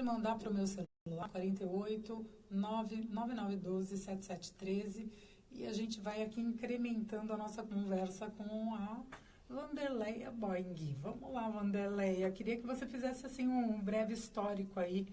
mandar para o meu celular, 48 99912 7713, e a gente vai aqui incrementando a nossa conversa com a Wanderleia Boing. Vamos lá, Wanderleia. Queria que você fizesse assim um breve histórico aí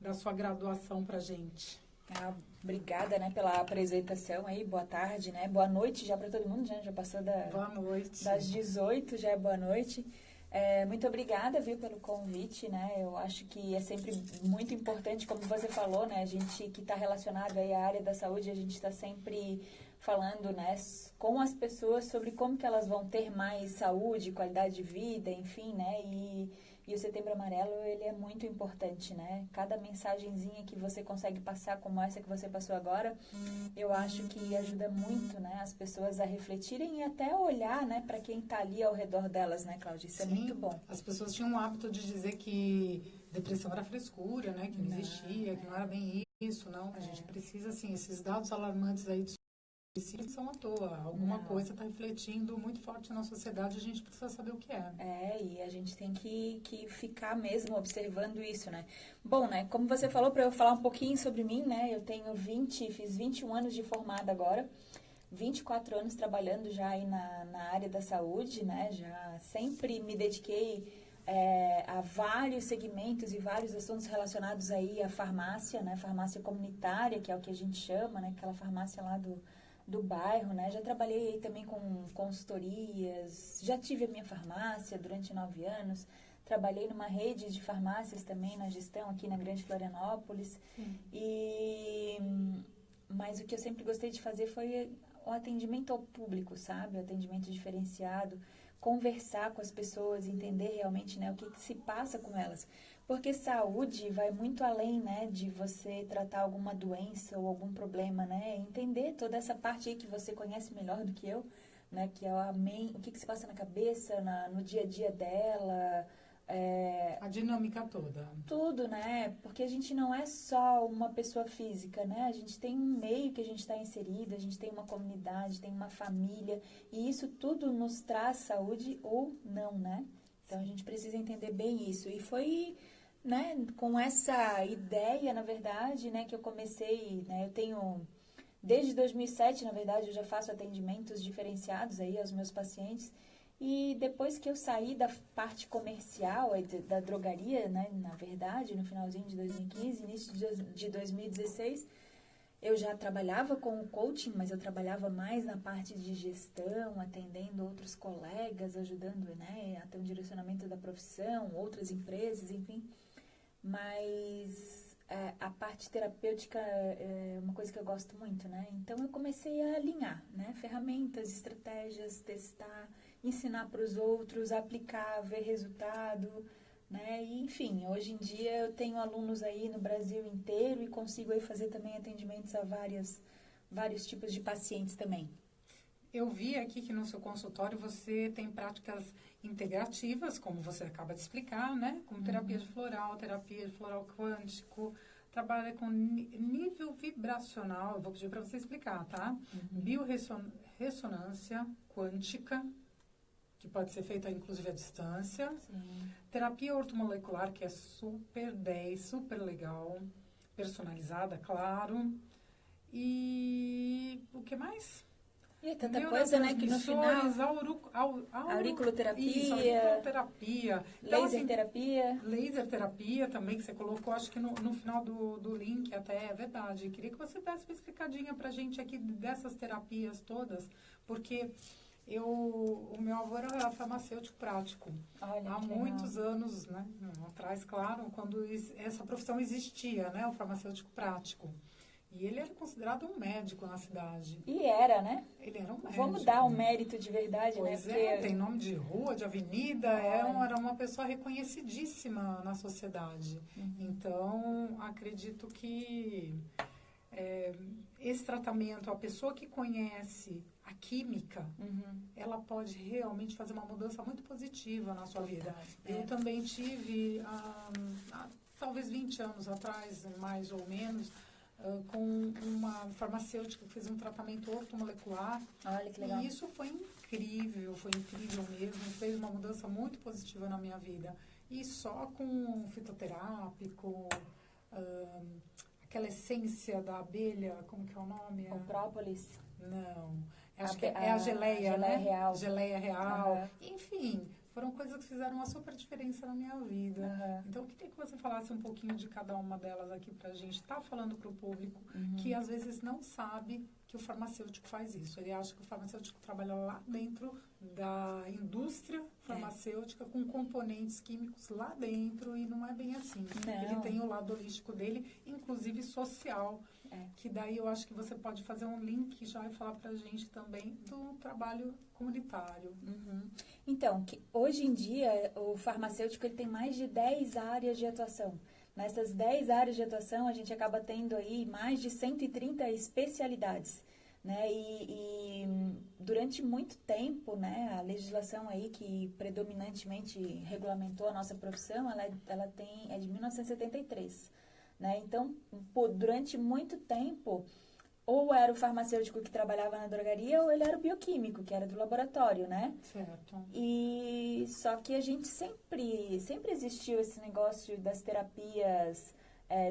da sua graduação para a gente. Obrigada, né, pela apresentação aí. Boa tarde, né? Boa noite já para todo mundo, né? Já passou Boa noite. das 18, já é boa noite. Muito obrigada, viu, pelo convite, né? Eu acho que é sempre muito importante, como você falou, né? A gente que está relacionado aí à área da saúde, a gente está sempre falando, né, com as pessoas sobre como que elas vão ter mais saúde, qualidade de vida, enfim, né? E o Setembro Amarelo, ele é muito importante, né? Cada mensagenzinha que você consegue passar, como essa que você passou agora, eu acho que ajuda muito, né? As pessoas a refletirem e até olhar, né? Para quem está ali ao redor delas, né, Cláudia? Isso é muito bom. As pessoas tinham o hábito de dizer que depressão era frescura, né? Que não existia, que não era bem isso, não. A gente precisa, assim, esses dados alarmantes aí de suicídio são à toa. Alguma coisa está refletindo muito forte na sociedade, a gente precisa saber o que é. E a gente tem que ficar mesmo observando isso, né? Bom, né, como você falou, para eu falar um pouquinho sobre mim, né? Eu tenho fiz 21 anos de formada agora, 24 anos trabalhando já aí na área da saúde, né? Já sempre me dediquei a vários segmentos e vários assuntos relacionados aí à farmácia, né? Farmácia comunitária, que é o que a gente chama, né? Aquela farmácia lá do bairro, né? Já trabalhei aí também com consultorias, já tive a minha farmácia durante 9 anos, trabalhei numa rede de farmácias também na gestão aqui na Grande Florianópolis. Mas o que eu sempre gostei de fazer foi o atendimento ao público, sabe? O atendimento diferenciado, conversar com as pessoas, entender realmente, né, o que se passa com elas. Porque saúde vai muito além, né, de você tratar alguma doença ou algum problema, né? Entender toda essa parte aí que você conhece melhor do que eu, né? Que é o que se passa na cabeça, no dia a dia dela. A dinâmica toda. Tudo, né? Porque a gente não é só uma pessoa física, né? A gente tem um meio que a gente está inserido, a gente tem uma comunidade, tem uma família, e isso tudo nos traz saúde ou não, né? Então a gente precisa entender bem isso. E foi, né, com essa ideia, na verdade, né, que eu comecei, né? Eu tenho desde 2007, na verdade, eu já faço atendimentos diferenciados aí aos meus pacientes. E depois que eu saí da parte comercial, da drogaria, né, na verdade, no finalzinho de 2015, início de 2016, eu já trabalhava com o coaching, mas eu trabalhava mais na parte de gestão, atendendo outros colegas, ajudando, né, a ter um direcionamento da profissão, outras empresas, enfim. Mas a parte terapêutica é uma coisa que eu gosto muito, né? Então eu comecei a alinhar, né, ferramentas, estratégias, testar, ensinar para os outros, aplicar, ver resultado, né? E, enfim, hoje em dia eu tenho alunos aí no Brasil inteiro e consigo aí fazer também atendimentos a vários tipos de pacientes também. Eu vi aqui que no seu consultório você tem práticas integrativas, como você acaba de explicar, né? Como terapia de floral quântico, trabalha com nível vibracional, eu vou pedir para você explicar, tá? Biorressonância quântica, que pode ser feita inclusive à distância. Sim. Terapia ortomolecular, que é super 10, super legal, personalizada, claro. E o que mais? E tanta coisa, né, que no final... Auriculoterapia. Então, laser terapia. Laser terapia também, que você colocou, acho que no final do link até, é verdade. Queria que você desse uma explicadinha pra gente aqui dessas terapias todas, porque o meu avô era farmacêutico prático. Olha, há muitos anos, né, atrás, claro, quando essa profissão existia, né, o farmacêutico prático. E ele era considerado um médico na cidade. E era, né? Ele era um médico. Vamos dar um mérito de verdade, pois né? Porque... tem nome de rua, de avenida, era uma pessoa reconhecidíssima na sociedade. Então, acredito que esse tratamento, a pessoa que conhece a química, ela pode realmente fazer uma mudança muito positiva na sua vida. Eu também tive, talvez 20 anos atrás, mais ou menos, com uma farmacêutica que fez um tratamento ortomolecular. Olha que legal. E isso foi incrível mesmo, fez uma mudança muito positiva na minha vida. E só com fitoterápico, aquela essência da abelha, como que é o nome? O própolis. Não, acho que é a geleia, né? Geleia real. Geleia real. Uhum. Enfim, foram coisas que fizeram uma super diferença na minha vida. Uhum. Então, eu queria que você falasse um pouquinho de cada uma delas aqui pra gente. Tá falando pro público que às vezes não sabe que o farmacêutico faz isso. Ele acha que o farmacêutico trabalha lá dentro da indústria farmacêutica com componentes químicos lá dentro e não é bem assim. Não. Ele tem o lado holístico dele, inclusive social. Que daí eu acho que você pode fazer um link já e falar pra gente também do trabalho comunitário. Então, hoje em dia, o farmacêutico ele tem mais de 10 áreas de atuação. Nessas 10 áreas de atuação, a gente acaba tendo aí mais de 130 especialidades. Né? E durante muito tempo, né, a legislação aí que predominantemente regulamentou a nossa profissão, ela é de 1973. Né? Então, durante muito tempo, ou era o farmacêutico que trabalhava na drogaria, ou ele era o bioquímico, que era do laboratório, né? Certo. E só que a gente sempre existiu esse negócio das terapias,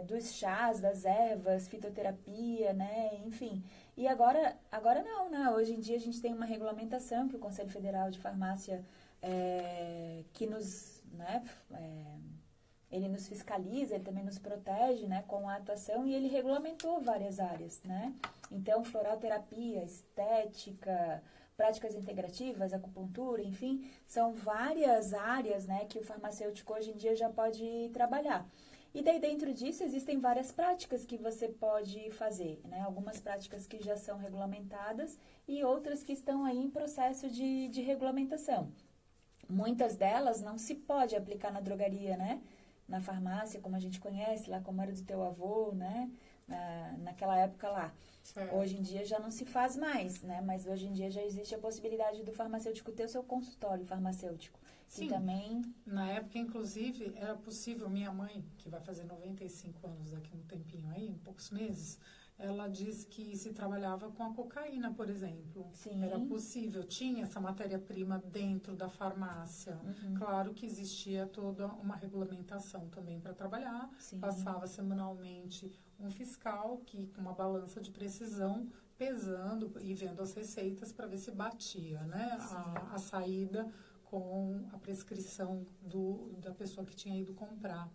dos chás, das ervas, fitoterapia, né? Enfim. E agora não, né? Hoje em dia a gente tem uma regulamentação que o Conselho Federal de Farmácia que nos, né? Ele nos fiscaliza, ele também nos protege, né, com a atuação, e ele regulamentou várias áreas, né? Então, floralterapia, estética, práticas integrativas, acupuntura, enfim, são várias áreas, né, que o farmacêutico hoje em dia já pode trabalhar. E daí dentro disso existem várias práticas que você pode fazer, né? Algumas práticas que já são regulamentadas e outras que estão aí em processo de regulamentação. Muitas delas não se pode aplicar na drogaria, né? Na farmácia, como a gente conhece, lá como era do teu avô, né? Naquela época lá. Certo. Hoje em dia já não se faz mais, né? Mas hoje em dia já existe a possibilidade do farmacêutico ter o seu consultório farmacêutico. Sim. E também... Na época, inclusive, era possível, minha mãe, que vai fazer 95 anos daqui a um tempinho aí, em poucos meses, ela diz que se trabalhava com a cocaína, por exemplo. Sim. Era possível, tinha essa matéria-prima dentro da farmácia. Claro que existia toda uma regulamentação também para trabalhar. Sim. Passava semanalmente um fiscal que com uma balança de precisão, pesando e vendo as receitas para ver se batia, né? A saída com a prescrição da pessoa que tinha ido comprar.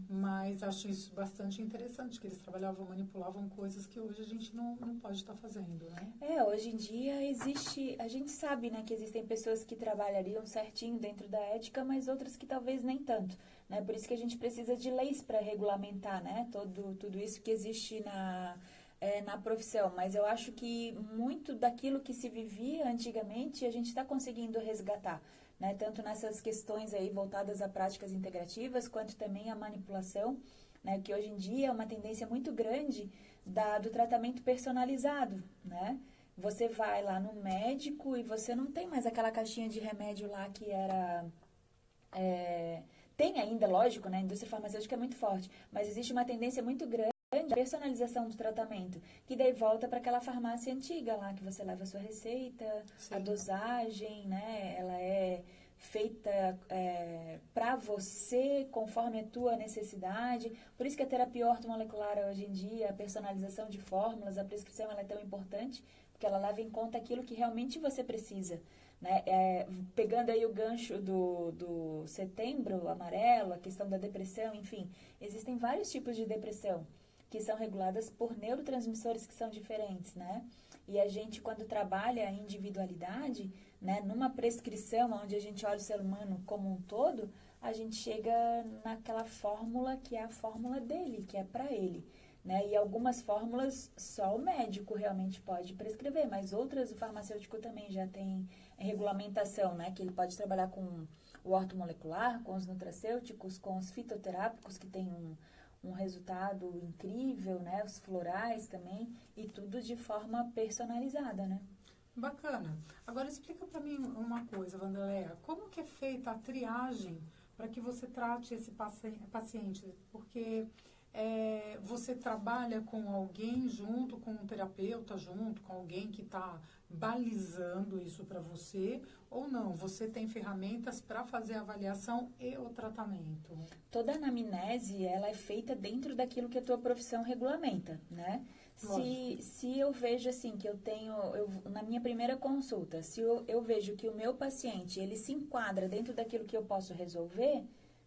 Mas acho isso bastante interessante, que eles trabalhavam, manipulavam coisas que hoje a gente não pode estar fazendo, né? Hoje em dia existe, a gente sabe, né, que existem pessoas que trabalhariam certinho dentro da ética, mas outras que talvez nem tanto, né? Por isso que a gente precisa de leis para regulamentar, né, tudo isso que existe na profissão, mas eu acho que muito daquilo que se vivia antigamente a gente está conseguindo resgatar, né? Tanto nessas questões aí voltadas a práticas integrativas, quanto também a manipulação, né? Que hoje em dia é uma tendência muito grande do tratamento personalizado, né? Você vai lá no médico e você não tem mais aquela caixinha de remédio lá que era... tem ainda, lógico, né? A indústria farmacêutica é muito forte, mas existe uma tendência muito grande a personalização do tratamento, que daí volta para aquela farmácia antiga lá, que você leva a sua receita, Sim. A dosagem, né, ela é feita para você, conforme a tua necessidade. Por isso que a terapia ortomolecular hoje em dia, a personalização de fórmulas, a prescrição ela é tão importante, porque ela leva em conta aquilo que realmente você precisa. Né? Pegando aí o gancho do Setembro Amarelo, a questão da depressão, enfim, existem vários tipos de depressão que são reguladas por neurotransmissores que são diferentes, né? E a gente, quando trabalha a individualidade, né, numa prescrição onde a gente olha o ser humano como um todo, a gente chega naquela fórmula que é a fórmula dele, que é para ele, né? E algumas fórmulas só o médico realmente pode prescrever, mas outras o farmacêutico também já tem regulamentação, né? Que ele pode trabalhar com o ortomolecular, com os nutracêuticos, com os fitoterápicos, que tem um resultado incrível, né? Os florais também, e tudo de forma personalizada, né? Bacana. Agora explica para mim uma coisa, Wanderleia. Como que é feita a triagem para que você trate esse paciente? Porque você trabalha com alguém junto, com um terapeuta junto, com alguém que está balizando isso para você, ou não? Você tem ferramentas para fazer a avaliação e o tratamento? Toda anamnese, ela é feita dentro daquilo que a tua profissão regulamenta, né? Se eu vejo assim, que eu tenho, na minha primeira consulta, se eu vejo que o meu paciente, ele se enquadra dentro daquilo que eu posso resolver,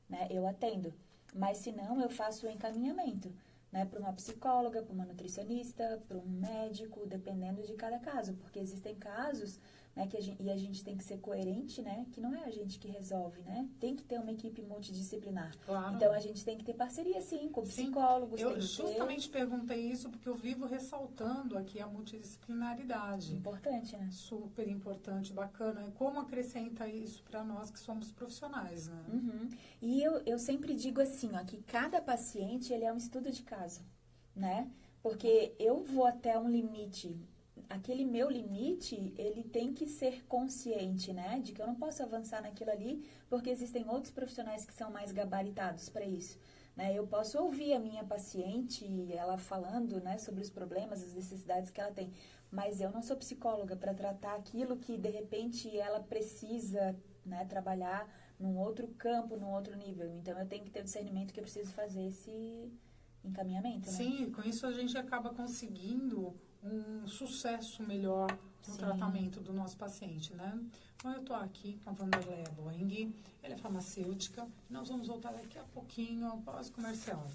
né, eu atendo. Mas se não, eu faço o encaminhamento, né, para uma psicóloga, para uma nutricionista, para um médico, dependendo de cada caso. Porque existem casos, né, e a gente tem que ser coerente, né, que não é a gente que resolve, né? Tem que ter uma equipe multidisciplinar. Claro. Então, a gente tem que ter parceria, sim, com psicólogos. Eu justamente perguntei isso porque eu vivo ressaltando aqui a multidisciplinaridade. Importante, né? Super importante, bacana. Como acrescenta isso para nós que somos profissionais, né? Uhum. E eu sempre digo assim, ó, que cada paciente, ele é um estudo de caso, né? Porque eu vou até um limite. Aquele meu limite, ele tem que ser consciente, né? De que eu não posso avançar naquilo ali, porque existem outros profissionais que são mais gabaritados para isso, né? Eu posso ouvir a minha paciente, ela falando, né, sobre os problemas, as necessidades que ela tem, mas eu não sou psicóloga para tratar aquilo que, de repente, ela precisa, né, trabalhar num outro campo, num outro nível. Então, eu tenho que ter o discernimento que eu preciso fazer esse encaminhamento, né? Sim, com isso a gente acaba conseguindo um sucesso melhor no tratamento do nosso paciente, né? Então, eu estou aqui com a Vanderleia Boing, ela é farmacêutica, nós vamos voltar daqui a pouquinho após o comercial.